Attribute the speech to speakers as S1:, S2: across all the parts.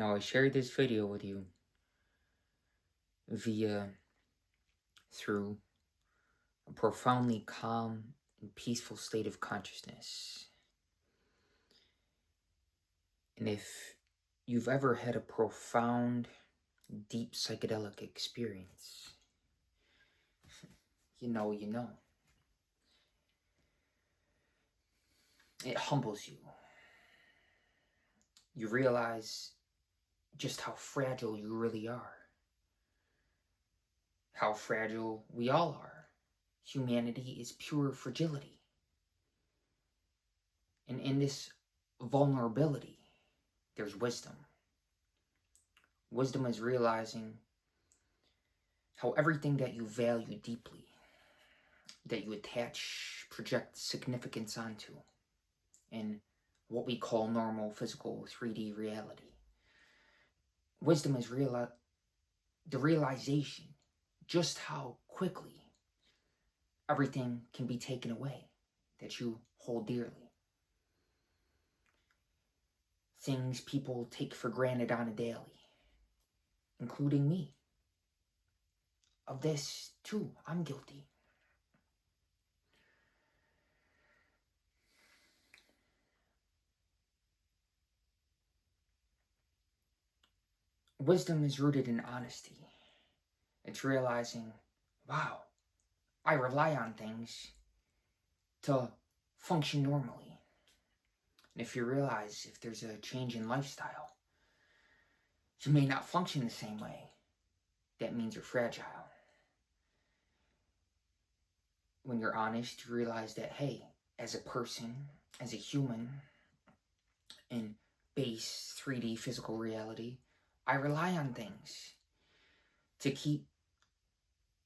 S1: Now, I shared this video with you through a profoundly calm and peaceful state of consciousness. And if you've ever had a profound, deep psychedelic experience, you know. It humbles you. You realize just how fragile you really are. How fragile we all are. Humanity is pure fragility. And in this vulnerability, there's wisdom. Wisdom is realizing how everything that you value deeply, that you project significance onto, in what we call normal physical 3D reality. Wisdom is the realization just how quickly everything can be taken away that you hold dearly. Things people take for granted on a daily, including me. Of this, too, I'm guilty. Wisdom is rooted in honesty. It's realizing, wow, I rely on things to function normally. And if you realize if there's a change in lifestyle, you may not function the same way. That means you're fragile. When you're honest, you realize that, hey, as a person, as a human, in base 3D physical reality, I rely on things to keep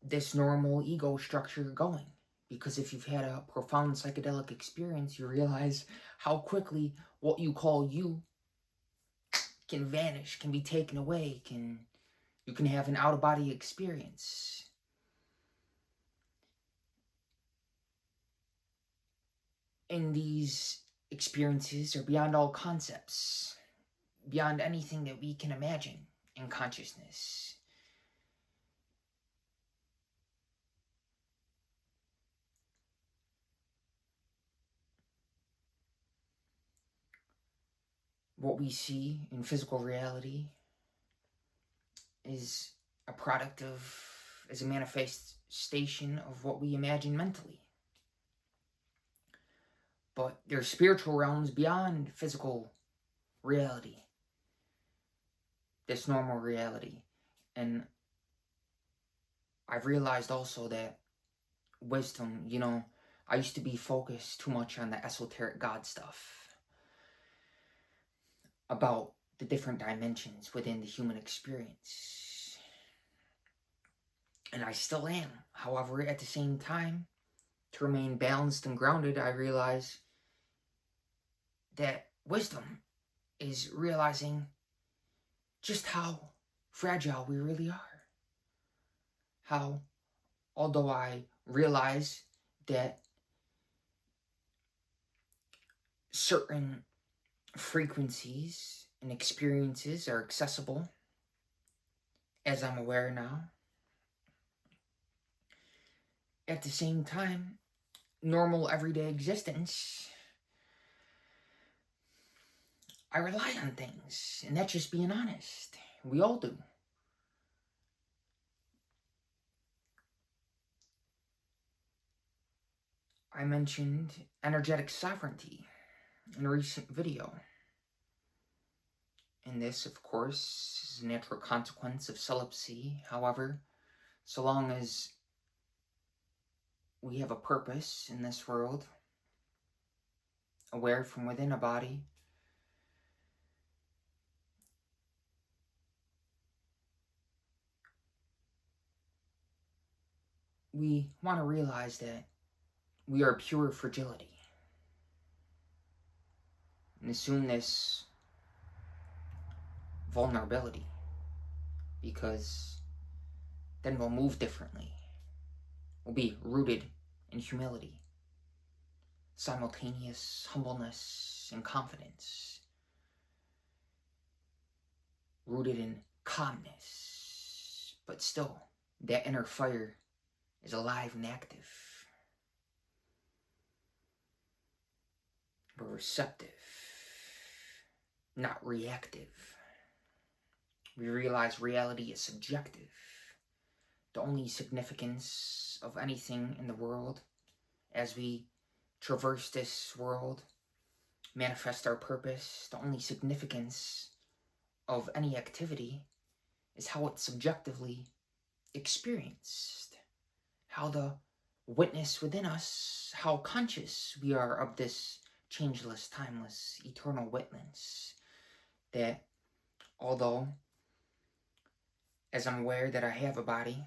S1: this normal ego structure going. Because if you've had a profound psychedelic experience, you realize how quickly what you call you can vanish, can be taken away, you can have an out-of-body experience. And these experiences are beyond all concepts, beyond anything that we can imagine in consciousness. What we see in physical reality is a manifestation of what we imagine mentally. But there's spiritual realms beyond physical reality, this normal reality. And I've realized also that wisdom, I used to be focused too much on the esoteric God stuff, about the different dimensions within the human experience. And I still am. However, at the same time, to remain balanced and grounded, I realize that wisdom is realizing just how fragile we really are. How, although I realize that certain frequencies and experiences are accessible, as I'm aware now, at the same time, normal everyday existence, I rely on things, and that's just being honest. We all do. I mentioned energetic sovereignty in a recent video. And this, of course, is a natural consequence of celibacy. However, so long as we have a purpose in this world, aware from within a body, we want to realize that we are pure fragility. And assume this vulnerability, because then we'll move differently. We'll be rooted in humility, simultaneous humbleness and confidence. rooted in calmness, but still, that inner fire is alive and active. We're receptive, not reactive. We realize reality is subjective. The only significance of anything in the world as we traverse this world, manifest our purpose, the only significance of any activity is how it's subjectively experienced. How the witness within us, how conscious we are of this changeless, timeless, eternal witness. That although, as I'm aware that I have a body,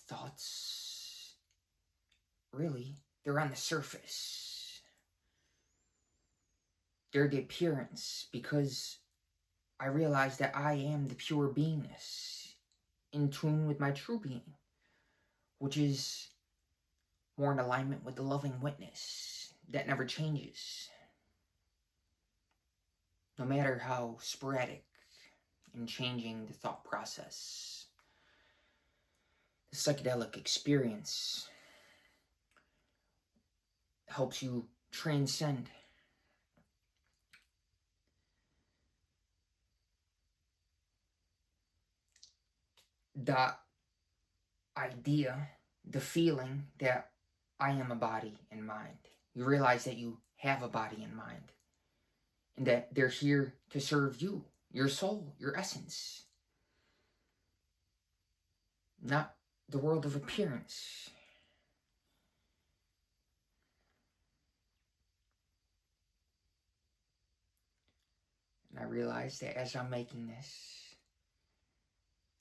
S1: thoughts, really, they're on the surface. They're the appearance, because I realize that I am the pure beingness, in tune with my true being, which is more in alignment with the loving witness that never changes. No matter how sporadic in changing the thought process, the psychedelic experience helps you transcend the idea, the feeling that I am a body and mind. You realize that you have a body and mind, and that they're here to serve you, your soul, your essence, not the world of appearance. And I realize that as I'm making this,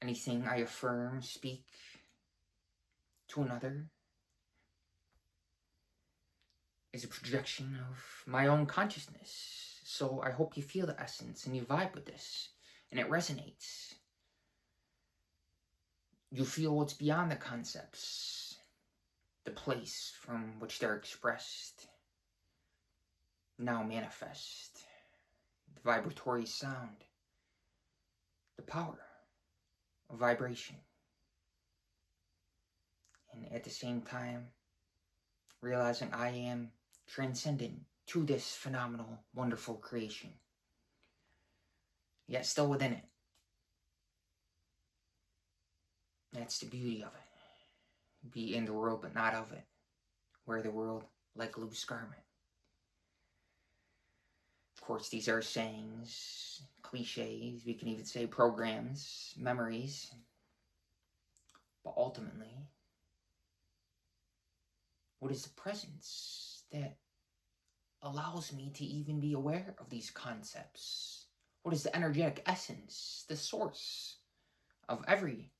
S1: anything I affirm, speak to another is a projection of my own consciousness. So I hope you feel the essence and you vibe with this and it resonates. You feel what's beyond the concepts, the place from which they're expressed, now manifest, the vibratory sound, the power of vibration. And at the same time, realizing I am transcendent to this phenomenal, wonderful creation, yet still within it. That's the beauty of it. Be in the world, but not of it. Wear the world like a loose garment. Of course, these are sayings, cliches, we can even say programs, memories. But ultimately, what is the presence that allows me to even be aware of these concepts? What is the energetic essence, the source of every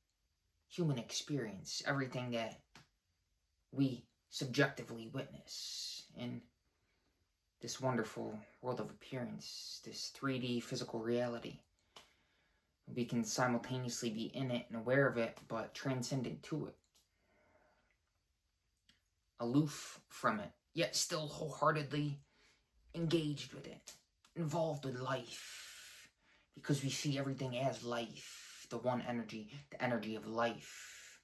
S1: human experience, everything that we subjectively witness in this wonderful world of appearance, this 3D physical reality? We can simultaneously be in it and aware of it, but transcendent to it. Aloof from it, yet still wholeheartedly engaged with it, involved with life, because we see everything as life, the one energy, the energy of life.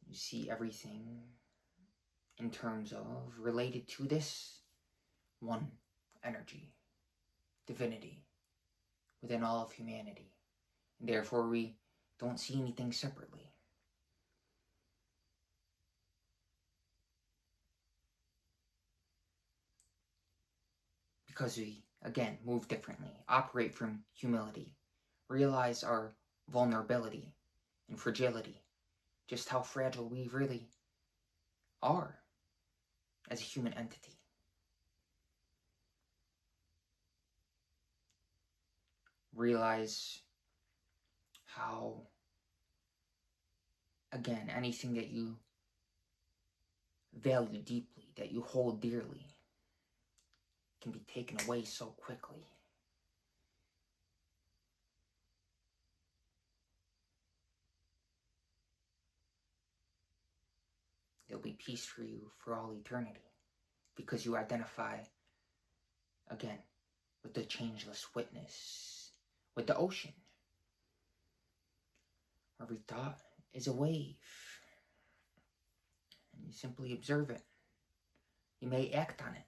S1: You see everything in terms of related to this one energy, divinity, within all of humanity. And therefore we don't see anything separately. Because we, again, move differently, operate from humility, realize our vulnerability and fragility, just how fragile we really are as a human entity. Realize how, again, anything that you value deeply, that you hold dearly, can be taken away so quickly. There'll be peace for you for all eternity, because you identify, again, with the changeless witness, with the ocean. Every thought is a wave, and you simply observe it. You may act on it.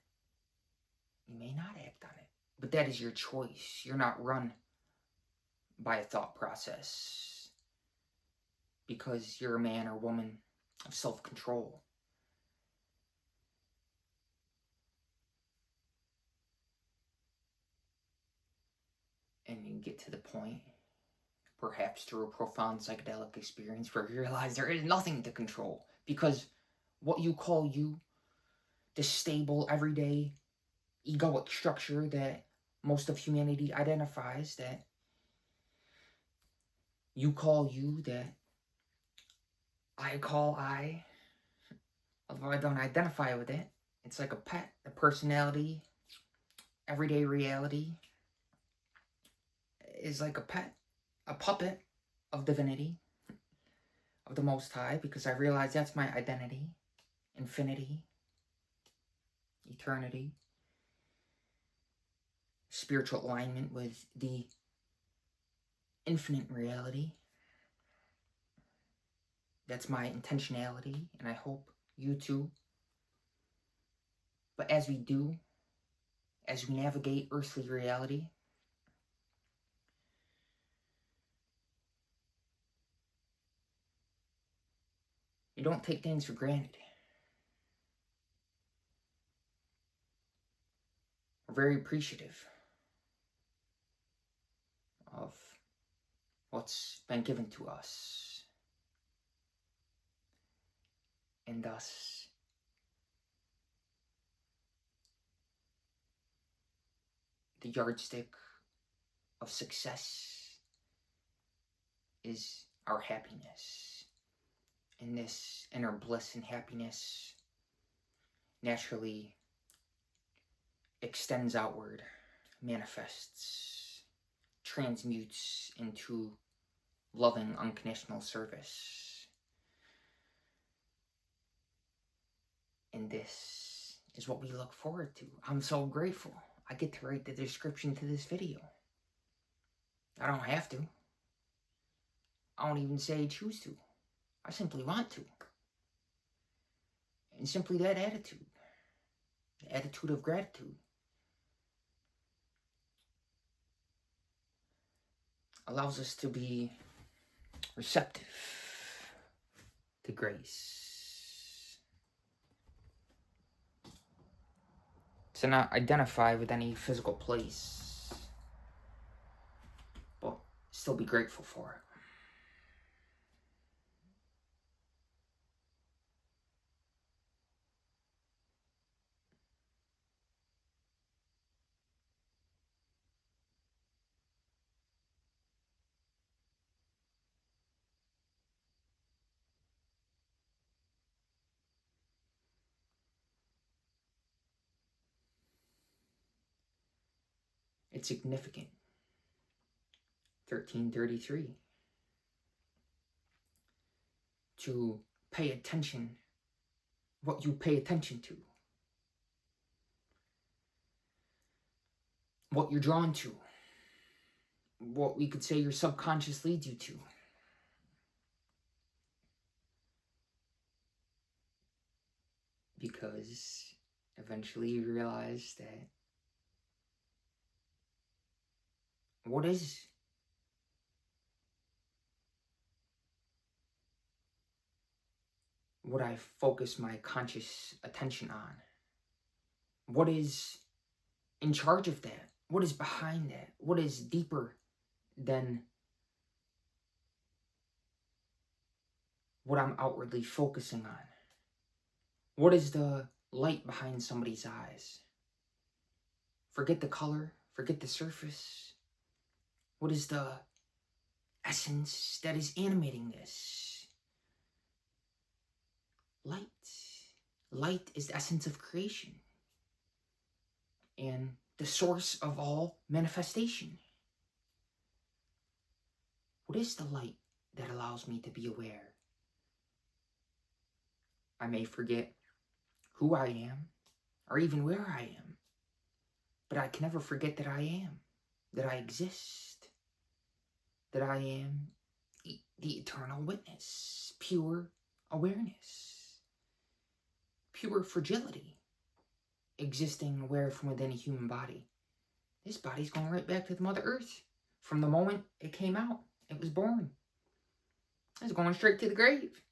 S1: You may not act on it, but that is your choice. You're not run by a thought process because you're a man or woman of self-control. And you get to the point, perhaps through a profound psychedelic experience, where you realize there is nothing to control, because what you call you, the stable, everyday, egoic structure that most of humanity identifies, that you call you, that I call I, although I don't identify with it. It's like a pet, a personality, everyday reality is like a pet, a puppet of divinity, of the Most High, because I realize that's my identity, infinity, eternity, spiritual alignment with the infinite reality. That's my intentionality, and I hope you too. But as we navigate earthly reality, you don't take things for granted. We're very appreciative of what's been given to us. And thus, the yardstick of success is our happiness. And this inner bliss and happiness naturally extends outward, manifests, transmutes into loving, unconditional service. And this is what we look forward to. I'm so grateful I get to write the description to this video. I don't have to. I don't even say choose to. I simply want to. And simply that attitude, the attitude of gratitude, allows us to be receptive to grace, to not identify with any physical place, but still be grateful for it. It's significant. 1333. To pay attention, what you pay attention to, what you're drawn to, what we could say your subconscious leads you to. Because eventually you realize that what I focus my conscious attention on? What is in charge of that? What is behind that? What is deeper than what I'm outwardly focusing on? What is the light behind somebody's eyes? Forget the color, forget the surface. What is the essence that is animating this? Light. Light is the essence of creation and the source of all manifestation. What is the light that allows me to be aware? I may forget who I am or even where I am. But I can never forget that I am, that I exist, that I am the eternal witness, pure awareness, pure fragility, existing aware from within a human body. This body's going right back to the Mother Earth. From the moment it came out, it was born. It's going straight to the grave.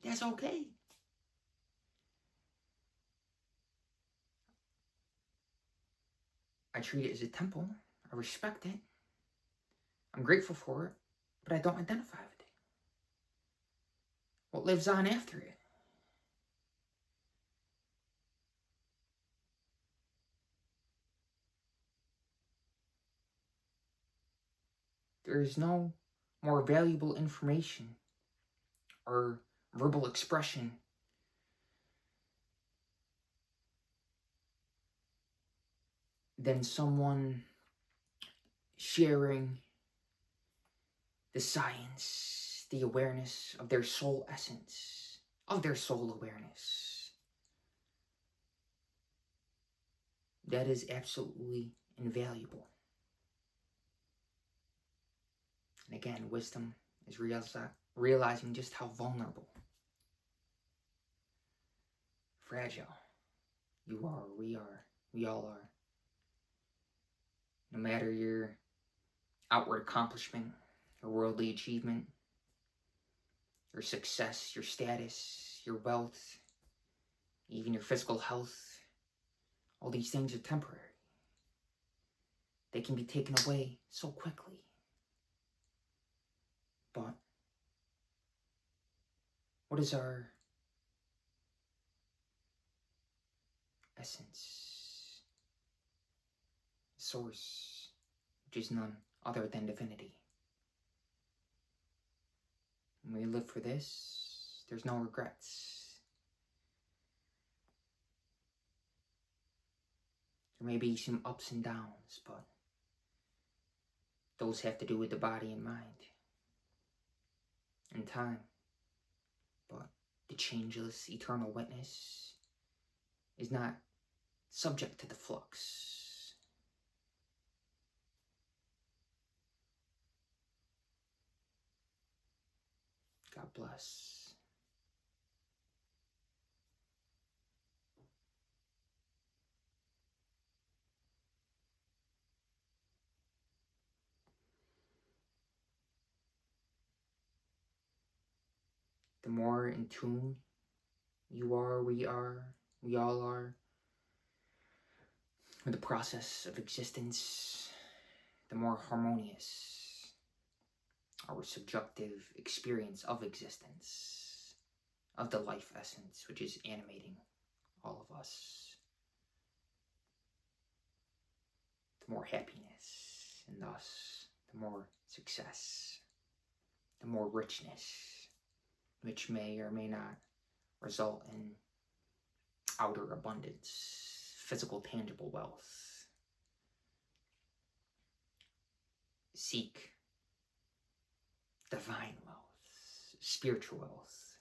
S1: That's okay. I treat it as a temple. I respect it. I'm grateful for it, but I don't identify with it. What lives on after it? There is no more valuable information or verbal expression than someone sharing the science, the awareness of their soul essence, of their soul awareness. That is absolutely invaluable. And again, wisdom is realizing just how vulnerable, fragile you are, we all are. No matter your outward accomplishment, your worldly achievement, your success, your status, your wealth, even your physical health, all these things are temporary. They can be taken away so quickly. But what is our essence, source, which is none other than divinity? When we live for this, there's no regrets. There may be some ups and downs, but those have to do with the body and mind and time. But the changeless eternal witness is not subject to the flux. God bless. The more in tune you are, we all are, with the process of existence, the more harmonious our subjective experience of existence, of the life essence which is animating all of us. The more happiness, and thus the more success, the more richness, which may or may not result in outer abundance, physical tangible wealth. Seek divine wealth, spiritual wealth,